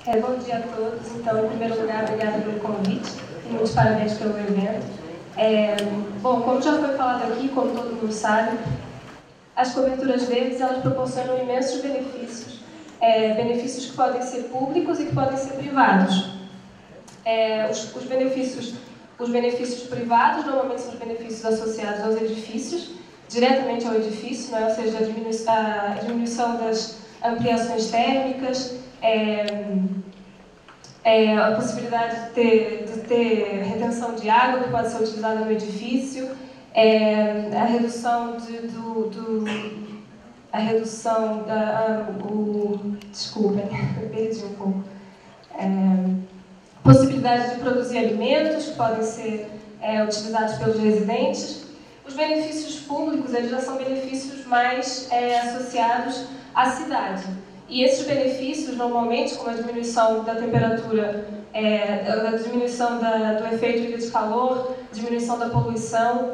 Bom dia a todos. Então, em primeiro lugar, obrigada pelo convite e muitos parabéns pelo evento. Bom, como já foi falado aqui, como todo mundo sabe, as coberturas verdes elas proporcionam imensos benefícios, benefícios que podem ser públicos e que podem ser privados. Os benefícios privados normalmente são os benefícios associados aos edifícios, diretamente ao edifício, né? Ou seja, a diminuição das ampliações térmicas, a possibilidade de ter retenção de água que pode ser utilizada no edifício, a redução desculpem, perdi um pouco. Possibilidade de produzir alimentos que podem ser utilizados pelos residentes. Os benefícios públicos eles já são benefícios mais associados à cidade. E esses benefícios, normalmente, como a diminuição da temperatura, a diminuição do efeito ilha de calor, diminuição da poluição,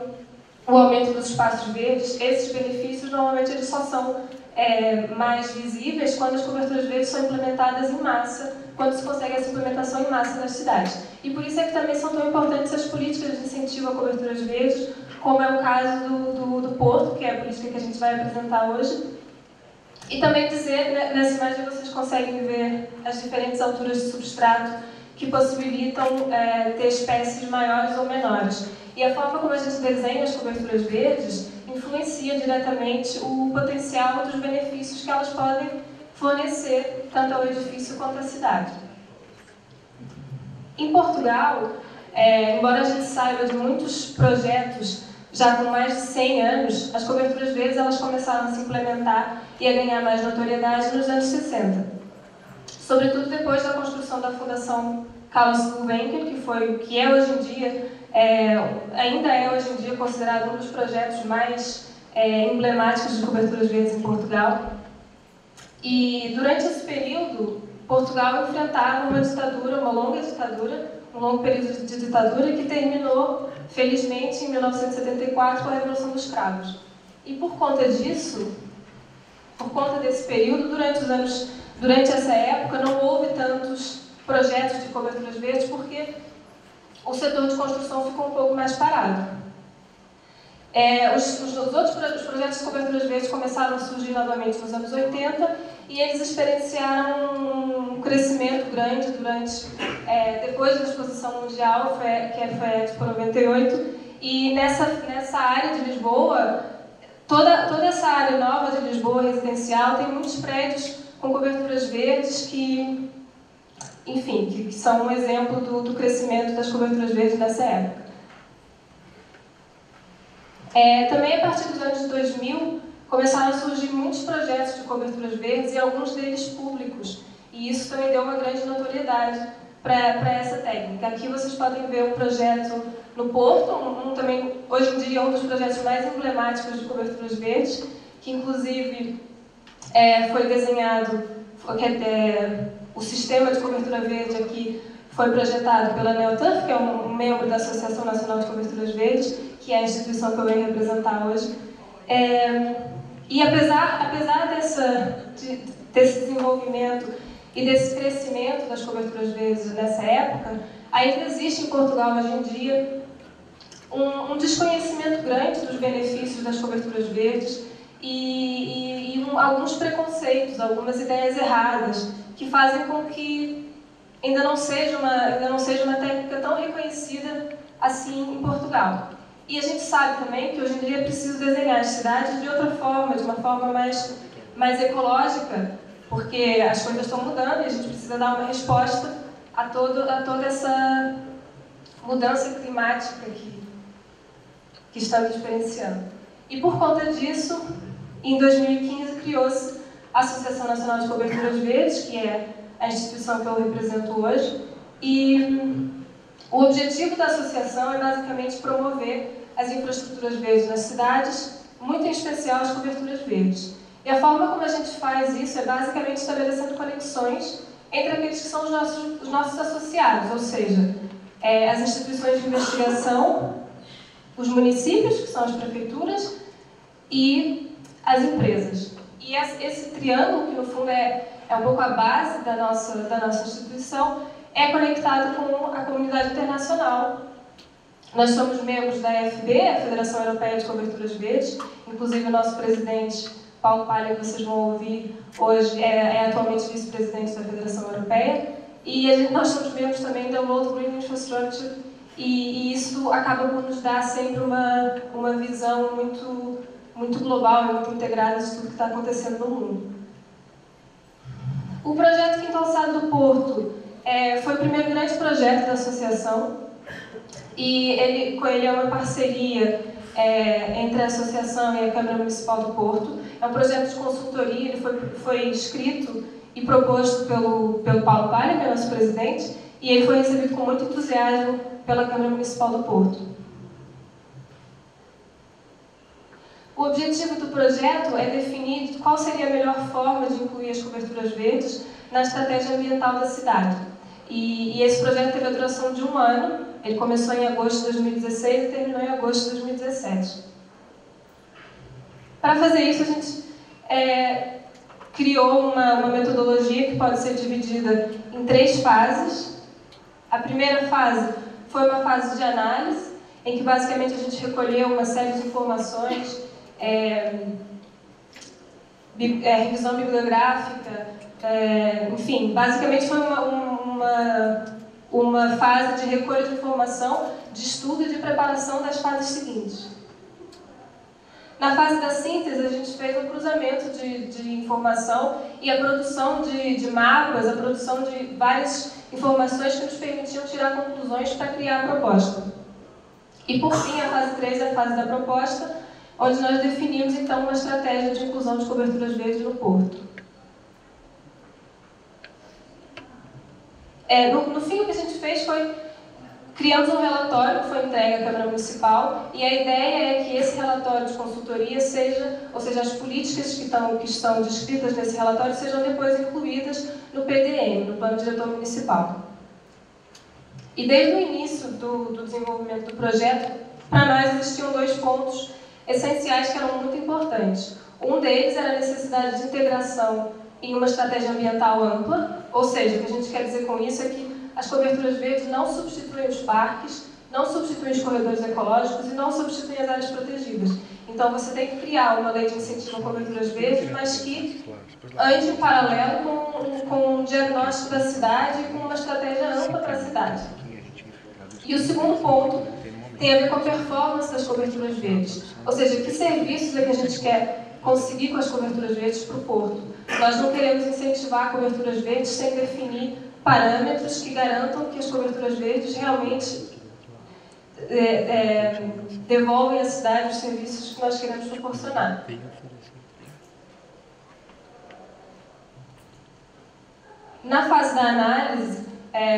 o aumento dos espaços verdes, esses benefícios, normalmente, eles só são mais visíveis quando as coberturas verdes são implementadas em massa, quando se consegue essa implementação em massa nas cidades. E por isso é que também são tão importantes as políticas de incentivo a coberturas verdes, como é o caso do Porto, que é a política que a gente vai apresentar hoje. E também dizer, nessa imagem vocês conseguem ver as diferentes alturas de substrato que possibilitam ter espécies maiores ou menores. E a forma como a gente desenha as coberturas verdes influencia diretamente o potencial dos benefícios que elas podem fornecer tanto ao edifício quanto à cidade. Em Portugal, embora a gente saiba de muitos projetos já com mais de 100 anos, as coberturas verdes elas começaram a se implementar e a ganhar mais notoriedade nos anos 60. Sobretudo depois da construção da Fundação Carlos Gulbenkian, que é hoje em dia, ainda é hoje em dia considerado um dos projetos mais emblemáticos de coberturas verdes em Portugal. E durante esse período, Portugal enfrentava uma ditadura, uma longa ditadura, um longo período de ditadura que terminou, felizmente, em 1974 com a Revolução dos Cravos. E por conta disso, por conta desse período, durante essa época, não houve tantos projetos de coberturas verdes porque o setor de construção ficou um pouco mais parado. Os projetos de coberturas verdes começaram a surgir novamente nos anos 80 e eles experienciaram um crescimento grande depois da Exposição Mundial, que foi a Expo 98, e nessa área de Lisboa, toda essa área nova de Lisboa residencial tem muitos prédios com coberturas verdes que são um exemplo do crescimento das coberturas verdes nessa época. Também a partir dos anos 2000 começaram a surgir muitos projetos de coberturas verdes e alguns deles públicos, e isso também deu uma grande notoriedade para essa técnica. Aqui vocês podem ver um projeto no Porto, também hoje em dia um dos projetos mais emblemáticos de coberturas verdes, que inclusive foi desenhado, o sistema de cobertura verde aqui foi projetado pela Neoturf, que é um membro da Associação Nacional de Coberturas Verdes, que é a instituição que eu venho representar hoje. E apesar desse desenvolvimento e desse crescimento das coberturas verdes nessa época, ainda existe em Portugal hoje em dia um desconhecimento grande dos benefícios das coberturas verdes e alguns preconceitos, algumas ideias erradas que fazem com que ainda não seja uma técnica tão reconhecida assim em Portugal. E a gente sabe também que hoje em dia é preciso desenhar as cidades de outra forma, de uma forma mais ecológica, porque as coisas estão mudando e a gente precisa dar uma resposta a toda essa mudança climática que estamos experienciando. E por conta disso, em 2015 criou-se a Associação Nacional de Coberturas Verdes, que é a instituição que eu represento hoje, e o objetivo da associação é basicamente promover as infraestruturas verdes nas cidades, muito em especial as coberturas verdes. E a forma como a gente faz isso é basicamente estabelecendo conexões entre aqueles que são os nossos associados, ou seja, as instituições de investigação, os municípios, que são as prefeituras, e as empresas. E esse triângulo, que no fundo é é um pouco a base da nossa instituição, é conectado com a comunidade internacional. Nós somos membros da EFB, a Federação Europeia de Coberturas Verdes, inclusive o nosso presidente, Paulo Palha, que vocês vão ouvir hoje, é atualmente vice-presidente da Federação Europeia, e nós somos membros também da World Green Infrastructure, e isso acaba por nos dar sempre uma visão muito global e muito integrada de tudo que está acontecendo no mundo. O projeto Quintal Sado do Porto foi o primeiro grande projeto da associação, e com ele é uma parceria entre a associação e a Câmara Municipal do Porto. É um projeto de consultoria, ele foi escrito e proposto pelo Paulo Palha, que é nosso presidente, e ele foi recebido com muito entusiasmo pela Câmara Municipal do Porto. O objetivo do projeto é definir qual seria a melhor forma de incluir as coberturas verdes na estratégia ambiental da cidade. E esse projeto teve a duração de 1 ano, ele começou em agosto de 2016 e terminou em agosto de 2017. Para fazer isso, a gente criou uma metodologia que pode ser dividida em 3 fases. A primeira fase foi uma fase de análise, em que basicamente a gente recolheu uma série de informações, revisão bibliográfica, enfim, basicamente foi uma fase de recolha de informação, de estudo e de preparação das fases seguintes. Na fase da síntese, a gente fez um cruzamento de informação e a produção de mapas, a produção de várias informações que nos permitiam tirar conclusões para criar a proposta. E, por fim, a fase 3 é a fase da proposta, onde nós definimos, então, uma estratégia de inclusão de coberturas verdes no Porto. No fim, o que a gente fez foi criamos um relatório que foi entregue à Câmara Municipal, e a ideia é que esse relatório de consultoria ou seja, as políticas que estão descritas nesse relatório sejam depois incluídas no PDM, no Plano Diretor Municipal. E desde o início do desenvolvimento do projeto, para nós existiam 2 pontos essenciais que eram muito importantes. Um deles era a necessidade de integração em uma estratégia ambiental ampla, ou seja, o que a gente quer dizer com isso é que as coberturas verdes não substituem os parques, não substituem os corredores ecológicos e não substituem as áreas protegidas. Então você tem que criar uma lei de incentivo a coberturas verdes, mas que ande em paralelo com um diagnóstico da cidade e com uma estratégia ampla para a cidade. E o segundo ponto tem a ver com a performance das coberturas verdes, ou seja, que serviços é que a gente quer conseguir com as coberturas verdes para o Porto. Nós não queremos incentivar coberturas verdes sem definir parâmetros que garantam que as coberturas verdes realmente devolvem à cidade os serviços que nós queremos proporcionar. Na fase da análise,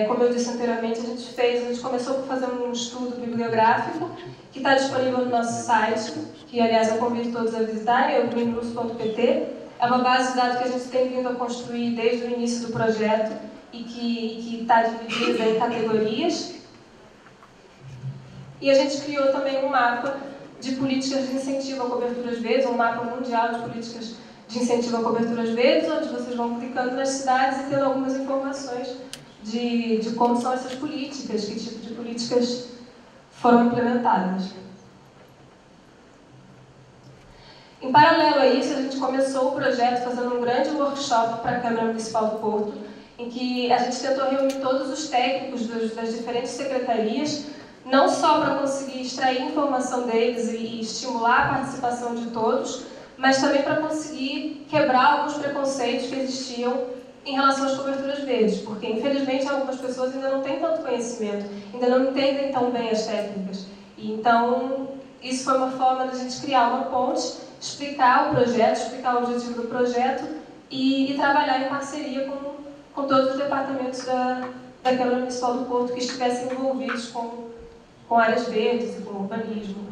como eu disse anteriormente, a gente começou por fazer um estudo bibliográfico que está disponível no nosso site, que aliás eu convido todos a visitarem, é o greenrus.pt. É uma base de dados que a gente tem vindo a construir desde o início do projeto e que está dividida em categorias. E a gente criou também um mapa de políticas de incentivo a coberturas verdes, um mapa mundial de políticas de incentivo a coberturas verdes, onde vocês vão clicando nas cidades e tendo algumas informações de como são essas políticas, que tipo de políticas foram implementadas. Em paralelo a isso, a gente começou o projeto fazendo um grande workshop para a Câmara Municipal do Porto, em que a gente tentou reunir todos os técnicos das diferentes secretarias, não só para conseguir extrair informação deles e estimular a participação de todos, mas também para conseguir quebrar alguns preconceitos que existiam em relação às coberturas verdes, porque infelizmente algumas pessoas ainda não têm tanto conhecimento, ainda não entendem tão bem as técnicas. E, então, isso foi uma forma de a gente criar uma ponte, explicar o projeto, explicar o objetivo do projeto e trabalhar em parceria com todos os departamentos da Câmara Municipal do Porto que estivessem envolvidos com áreas verdes e com urbanismo.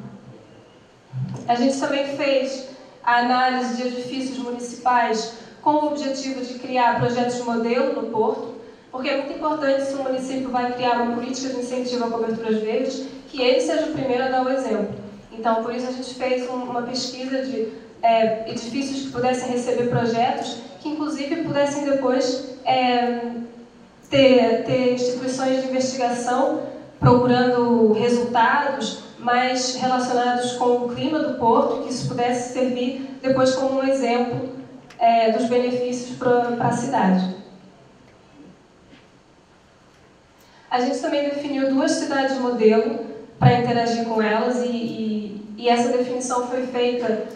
A gente também fez a análise de edifícios municipais com o objetivo de criar projetos de modelo no Porto, porque é muito importante, se o município vai criar uma política de incentivo a coberturas verdes, que ele seja o primeiro a dar o exemplo. Então, por isso a gente fez uma pesquisa de edifícios que pudessem receber projetos, que inclusive pudessem depois ter instituições de investigação procurando resultados mais relacionados com o clima do porto, que isso pudesse servir depois como um exemplo dos benefícios para a cidade. A gente também definiu 2 cidades modelo para interagir com elas e essa definição foi feita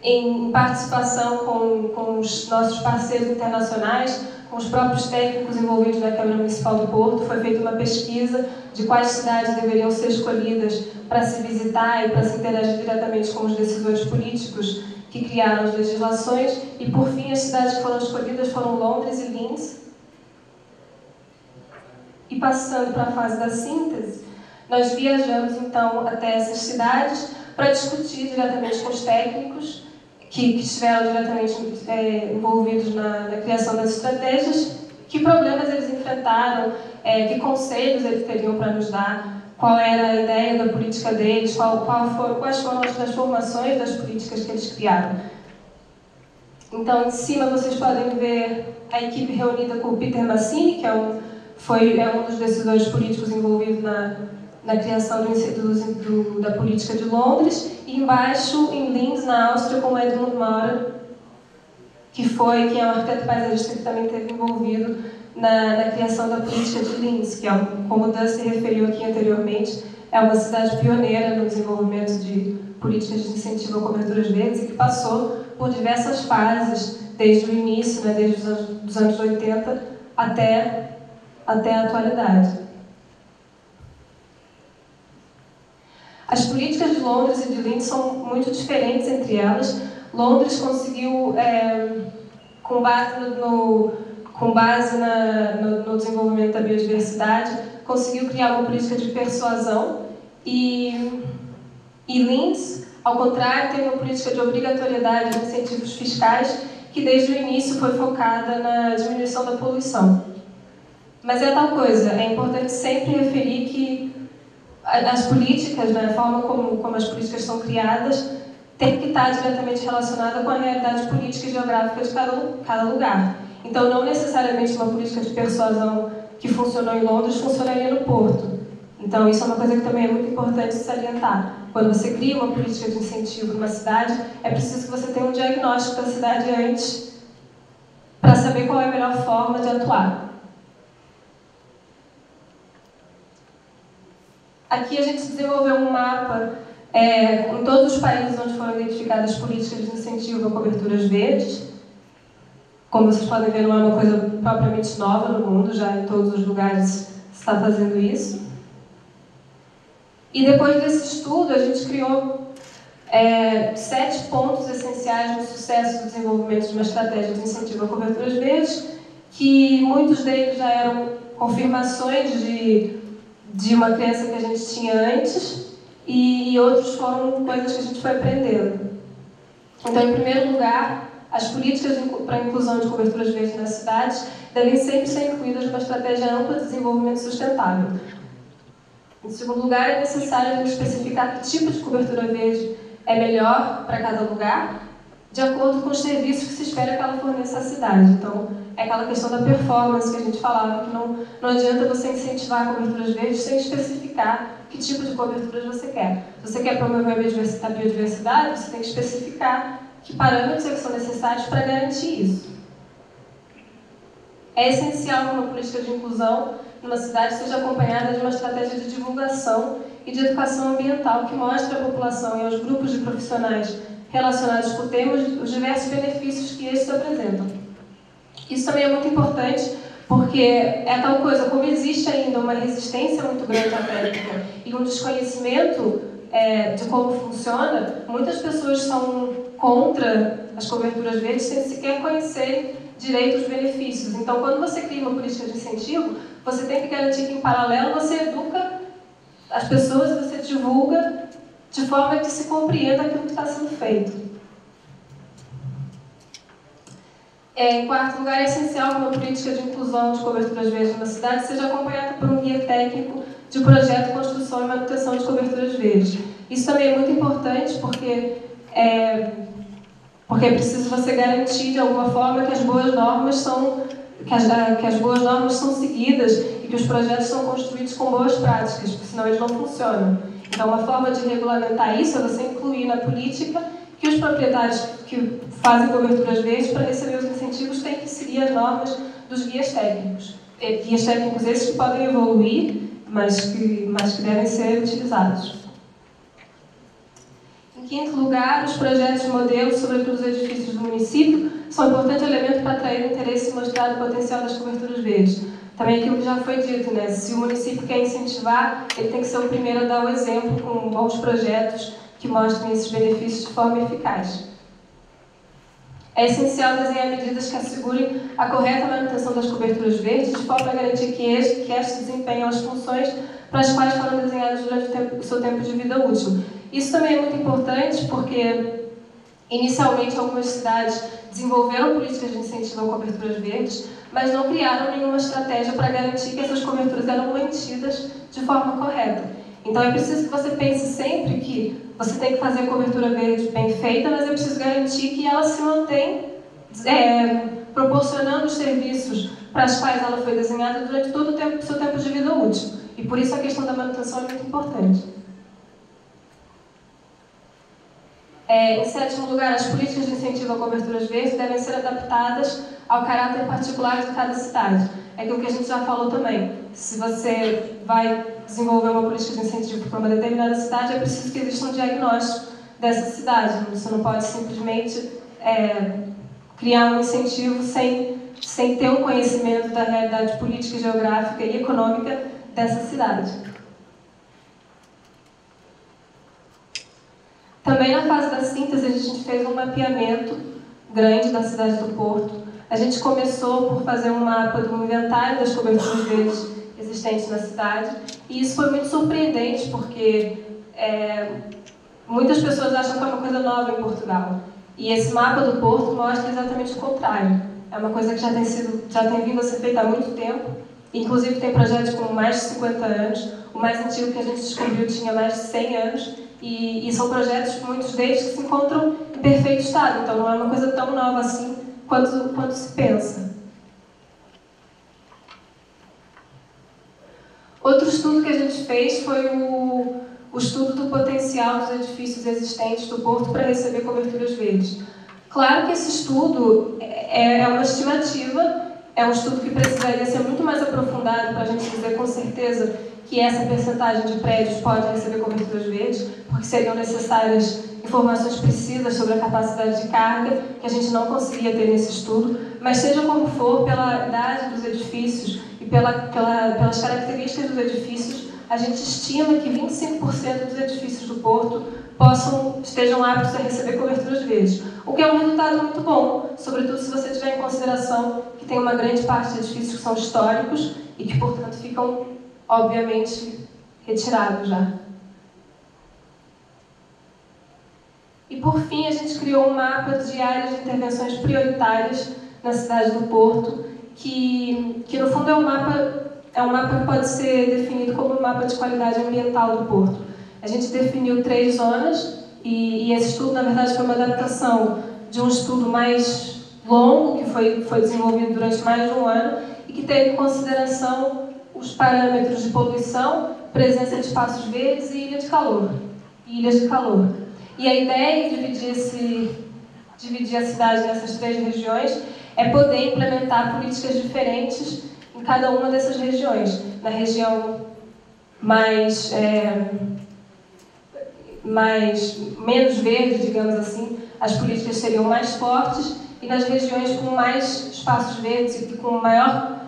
em participação com os nossos parceiros internacionais, com os próprios técnicos envolvidos na Câmara Municipal do Porto. Foi feita uma pesquisa de quais cidades deveriam ser escolhidas para se visitar e para se interagir diretamente com os decisores políticos que criaram as legislações. E, por fim, as cidades que foram escolhidas foram Londres e Linz. E passando para a fase da síntese, nós viajamos, então, até essas cidades para discutir diretamente com os técnicos que estiveram diretamente envolvidos na criação das estratégias, que problemas eles enfrentaram, que conselhos eles teriam para nos dar, qual era a ideia da política deles, quais foram as transformações das políticas que eles criaram. Então, em cima vocês podem ver a equipe reunida com o Peter Massini, que é um dos decisores políticos envolvidos na criação da política de Londres, e embaixo, em Linz, na Áustria, com o Edmund Maurer, quem é um arquiteto paisagista que também esteve envolvido na criação da política de Linz, que, como o Dan se referiu aqui anteriormente, é uma cidade pioneira no desenvolvimento de políticas de incentivo a coberturas verdes e que passou por diversas fases, desde o início, desde os anos 80 até a atualidade. As políticas de Londres e de Linz são muito diferentes entre elas. Londres conseguiu, com base no desenvolvimento da biodiversidade, conseguiu criar uma política de persuasão, e Linz, ao contrário, tem uma política de obrigatoriedade de incentivos fiscais que desde o início foi focada na diminuição da poluição. Mas é tal coisa, é importante sempre referir que as políticas, a forma como as políticas são criadas, tem que estar diretamente relacionada com a realidade política e geográfica de cada lugar. Então, não necessariamente uma política de persuasão que funcionou em Londres funcionaria no Porto. Então, isso é uma coisa que também é muito importante salientar. Quando você cria uma política de incentivo numa cidade, é preciso que você tenha um diagnóstico da cidade antes para saber qual é a melhor forma de atuar. Aqui a gente desenvolveu um mapa em todos os países onde foram identificadas políticas de incentivo a coberturas verdes. Como vocês podem ver, não é uma coisa propriamente nova no mundo, já em todos os lugares se está fazendo isso. E depois desse estudo, a gente criou 7 pontos essenciais no sucesso do desenvolvimento de uma estratégia de incentivo a coberturas verdes, que muitos deles já eram confirmações de uma crença que a gente tinha antes, e outros foram coisas que a gente foi aprendendo. Então, em primeiro lugar, as políticas para a inclusão de coberturas verdes nas cidades devem sempre ser incluídas numa estratégia ampla de desenvolvimento sustentável. Em segundo lugar, é necessário especificar que tipo de cobertura verde é melhor para cada lugar, de acordo com os serviços que se espera que ela forneça à cidade. Então, é aquela questão da performance que a gente falava, que não adianta você incentivar coberturas verdes sem especificar que tipo de coberturas você quer. Se você quer promover a biodiversidade, você tem que especificar que parâmetros são necessários para garantir isso. É essencial que uma política de inclusão numa cidade seja acompanhada de uma estratégia de divulgação e de educação ambiental que mostre à população e aos grupos de profissionais relacionados com o tema os diversos benefícios que estes apresentam. Isso também é muito importante porque é tal coisa, como existe ainda uma resistência muito grande à técnica e um desconhecimento de como funciona, muitas pessoas são contra as coberturas verdes sem sequer conhecerem direito os benefícios. Então, quando você cria uma política de incentivo, você tem que garantir que, em paralelo, você educa as pessoas e você divulga de forma que se compreenda aquilo que está sendo feito. Em quarto lugar, é essencial que uma política de inclusão de coberturas verdes na cidade seja acompanhada por um guia técnico de projeto, construção e manutenção de coberturas verdes. Isso também é muito importante porque porque é preciso você garantir de alguma forma que as boas normas são seguidas e que os projetos são construídos com boas práticas, porque senão eles não funcionam. Então, uma forma de regulamentar isso é você incluir na política que os proprietários que fazem coberturas verdes, para receber os incentivos, têm que seguir as normas dos guias técnicos. Guias técnicos esses que podem evoluir, mas que devem ser utilizados. Em quinto lugar, os projetos modelos, sobretudo os edifícios do município, são um importante elemento para atrair o interesse e mostrar o potencial das coberturas verdes. Também aquilo que já foi dito, né? Se o município quer incentivar, ele tem que ser o primeiro a dar o exemplo com bons projetos que mostrem esses benefícios de forma eficaz. É essencial desenhar medidas que assegurem a correta manutenção das coberturas verdes, de forma a garantir que estas desempenham as funções para as quais foram desenhadas durante o seu tempo de vida útil. Isso também é muito importante porque, inicialmente, algumas cidades desenvolveram políticas de incentivo a coberturas verdes, mas não criaram nenhuma estratégia para garantir que essas coberturas eram mantidas de forma correta. Então, é preciso que você pense sempre que você tem que fazer a cobertura verde bem feita, mas é preciso garantir que ela se mantém proporcionando os serviços para os quais ela foi desenhada durante todo o seu tempo de vida útil. E por isso a questão da manutenção é muito importante. Em sétimo lugar, as políticas de incentivo a coberturas verdes devem ser adaptadas ao caráter particular de cada cidade. É aquilo que a gente já falou também. Se você vai desenvolver uma política de incentivo para uma determinada cidade, é preciso que exista um diagnóstico dessa cidade. Você não pode simplesmente criar um incentivo sem ter um conhecimento da realidade política, geográfica e econômica dessa cidade. Também na fase da síntese, a gente fez um mapeamento grande da cidade do Porto. A gente começou por fazer um mapa do inventário das coberturas verdes existentes na cidade, e isso foi muito surpreendente, porque muitas pessoas acham que é uma coisa nova em Portugal. E esse mapa do Porto mostra exatamente o contrário. É uma coisa que já tem vindo a ser feita há muito tempo. Inclusive tem projetos com mais de 50 anos. O mais antigo que a gente descobriu tinha mais de 100 anos. E são projetos, muitos deles, que se encontram em perfeito estado. Então não é uma coisa tão nova assim quanto se pensa. Outro estudo que a gente fez foi o estudo do potencial dos edifícios existentes do Porto para receber coberturas verdes. Claro que esse estudo é uma estimativa, é um estudo que precisaria ser muito mais aprofundado para a gente dizer com certeza que essa percentagem de prédios pode receber coberturas verdes, porque seriam necessárias informações precisas sobre a capacidade de carga, que a gente não conseguia ter nesse estudo, mas seja como for, pela idade dos edifícios e pelas características dos edifícios, a gente estima que 25% dos edifícios do Porto estejam aptos a receber coberturas verdes, o que é um resultado muito bom, sobretudo se você tiver em consideração que tem uma grande parte de edifícios que são históricos e que, portanto, ficam, obviamente, retirados já. E, por fim, a gente criou um mapa de áreas de intervenções prioritárias na cidade do Porto, que no fundo é um mapa que pode ser definido como um mapa de qualidade ambiental do Porto. A gente definiu 3 zonas e esse estudo, na verdade, foi uma adaptação de um estudo mais longo, que foi desenvolvido durante mais de um ano e que teve em consideração os parâmetros de poluição, presença de espaços verdes e ilhas de calor. E a ideia de dividir a cidade nessas 3 regiões é poder implementar políticas diferentes em cada uma dessas regiões. Na região menos verde, digamos assim, as políticas seriam mais fortes, e nas regiões com mais espaços verdes e com maior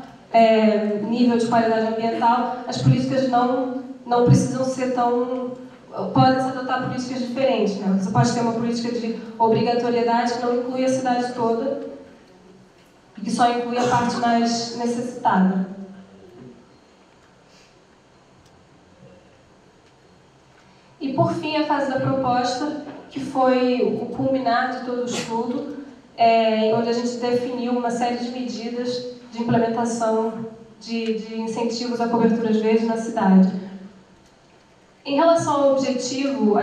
nível de qualidade ambiental, as políticas não precisam ser tão... podem-se adotar políticas diferentes, né? Você pode ter uma política de obrigatoriedade que não inclui a cidade toda e que só inclui a parte mais necessitada. E, por fim, a fase da proposta, que foi o culminar de todo o estudo, onde a gente definiu uma série de medidas de implementação de incentivos a coberturas verdes na cidade. Em relação ao objetivo,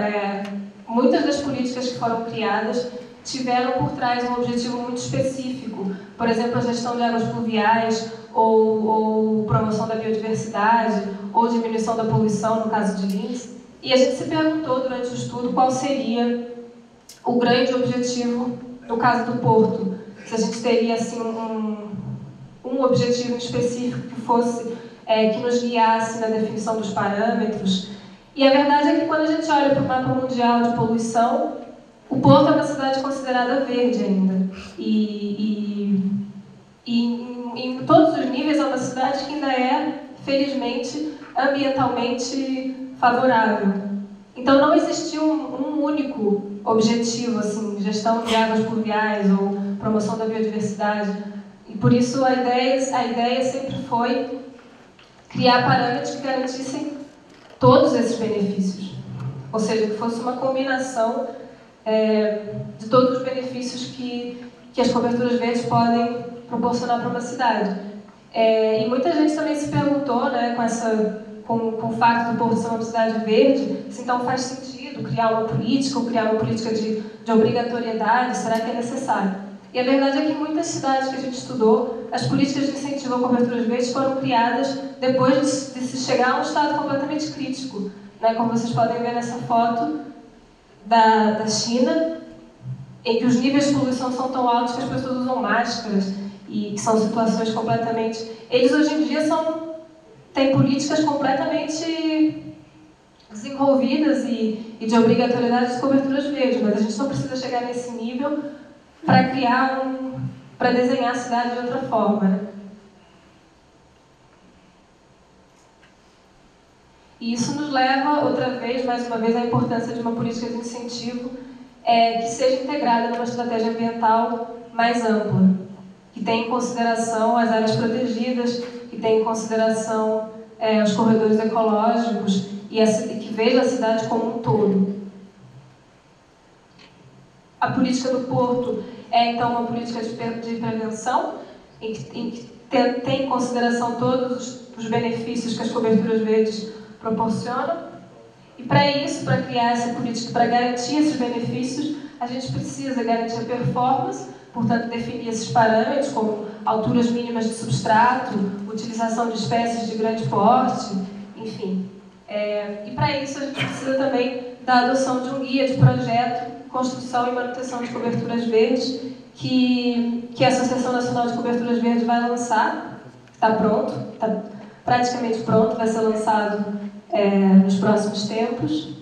muitas das políticas que foram criadas tiveram por trás um objetivo muito específico, por exemplo, a gestão de águas pluviais, ou promoção da biodiversidade, ou diminuição da poluição, no caso de Linz. E a gente se perguntou durante o estudo qual seria o grande objetivo no caso do Porto. Se a gente teria assim, um objetivo específico que fosse, que nos guiasse na definição dos parâmetros. E a verdade é que quando a gente olha para o mapa mundial de poluição, o Porto é uma cidade considerada verde ainda. E em todos os níveis é uma cidade que ainda é, felizmente, ambientalmente favorável. Então não existiu um único objetivo, assim, gestão de águas pluviais ou promoção da biodiversidade. E por isso a ideia sempre foi criar parâmetros que garantissem todos esses benefícios. Ou seja, que fosse uma combinação de todos os benefícios que as coberturas verdes podem proporcionar para uma cidade. E muita gente também se perguntou, né, com o fato do Porto ser uma cidade verde, se então faz sentido criar uma política, ou criar uma política de obrigatoriedade, será que é necessário? E a verdade é que em muitas cidades que a gente estudou, as políticas de incentivo a coberturas verdes foram criadas depois de se chegar a um estado completamente crítico, né, como vocês podem ver nessa foto da China, em que os níveis de poluição são tão altos que as pessoas usam máscaras, e que são situações completamente... Eles hoje em dia têm políticas completamente desenvolvidas e de obrigatoriedade de coberturas verdes, mas a gente não precisa chegar nesse nível para para desenhar a cidade de outra forma, né? E isso nos leva, outra vez, mais uma vez, à importância de uma política de incentivo que seja integrada numa estratégia ambiental mais ampla, que tenha em consideração as áreas protegidas, que tenha em consideração os corredores ecológicos e que veja a cidade como um todo. A política do Porto é, então, uma política de prevenção, em que tem em consideração todos os benefícios que as coberturas verdes proporcionam. E para isso, para criar essa política, para garantir esses benefícios, a gente precisa garantir a performance, portanto, definir esses parâmetros, como alturas mínimas de substrato, utilização de espécies de grande porte, enfim. E para isso, a gente precisa também da adoção de um guia de projeto, construção e manutenção de coberturas verdes, que a Associação Nacional de Coberturas Verdes vai lançar. Está pronto, está praticamente pronto, vai ser lançado nos próximos tempos.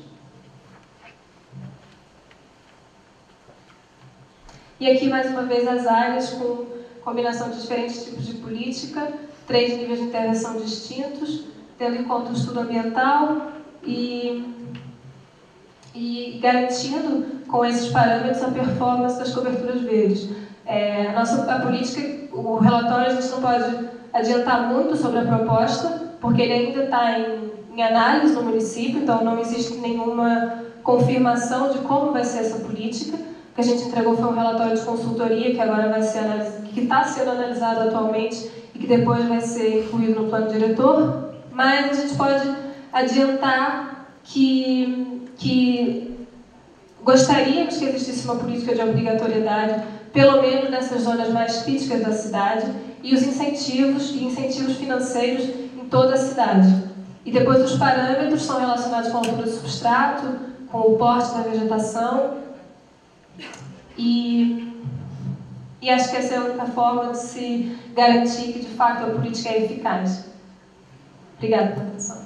E aqui, mais uma vez, as áreas com combinação de diferentes tipos de política, 3 níveis de intervenção distintos, tendo em conta o estudo ambiental e garantindo com esses parâmetros a performance das coberturas verdes. A política, o relatório, a gente não pode adiantar muito sobre a proposta, porque ele ainda está em análise no município, então não existe nenhuma confirmação de como vai ser essa política. O que a gente entregou foi um relatório de consultoria que agora vai ser que está sendo analisado atualmente e que depois vai ser incluído no plano diretor, mas a gente pode adiantar que gostaríamos que existisse uma política de obrigatoriedade, pelo menos nessas zonas mais críticas da cidade, e os incentivos financeiros em toda a cidade. E depois os parâmetros são relacionados com a altura do substrato, com o porte da vegetação, e acho que essa é a única forma de se garantir que, de fato, a política é eficaz. Obrigada pela atenção.